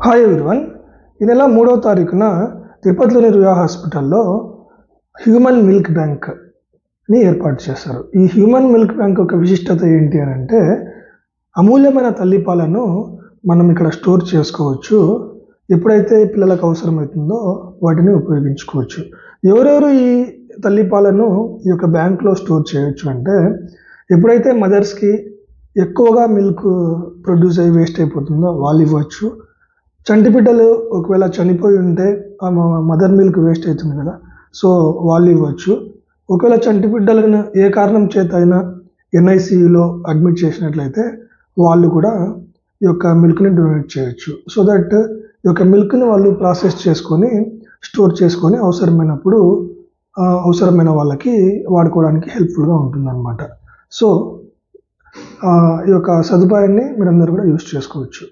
Hi everyone. ఈ నెల 3వ తారీఖున తిరుపతిలోని రుయా హాస్పిటల్లో హ్యూమన్ మిల్క్ బ్యాంక్ని ఏర్పాటు చేశారు. ఈ హ్యూమన్ మిల్క్ బ్యాంక్ యొక్క విశిష్టత ఏంటి అని అంటే, అమూల్యమైన తల్లిపాలను మనం ఇక్కడ స్టోర్ చేసుకోవచ్చు. ఎప్పుడైతే పిల్లలకు అవసరమవుతుందో వాటిని ఉపయోగించుకోవచ్చు. ఎవరెవరు ఈ తల్లిపాలను ఈ యొక్క బ్యాంక్లో స్టోర్ చేయొచ్చు అంటే, ఎప్పుడైతే మదర్స్కి ఎక్కువగా మిల్క్ ప్రొడ్యూస్ అయ్యి వేస్ట్ అయిపోతుందో వాళ్ళు ఇవ్వచ్చు. చంటి బిడ్డలు ఒకవేళ చనిపోయి ఉంటే మదర్ మిల్క్ వేస్ట్ అవుతుంది కదా, సో వాళ్ళు ఇవ్వచ్చు. ఒకవేళ చంటి బిడ్డలను ఏ కారణం చేత అయినా ఎన్ఐసియులో అడ్మిట్ చేసినట్లయితే వాళ్ళు కూడా ఈ యొక్క మిల్క్ని డొనేట్ చేయొచ్చు. సో దట్ ఈ యొక్క మిల్క్ని వాళ్ళు ప్రాసెస్ చేసుకొని స్టోర్ చేసుకొని అవసరమైన వాళ్ళకి వాడుకోవడానికి హెల్ప్ఫుల్గా ఉంటుందన్నమాట. సో ఈ యొక్క సదుపాయాన్ని మీరందరూ కూడా యూజ్ చేసుకోవచ్చు.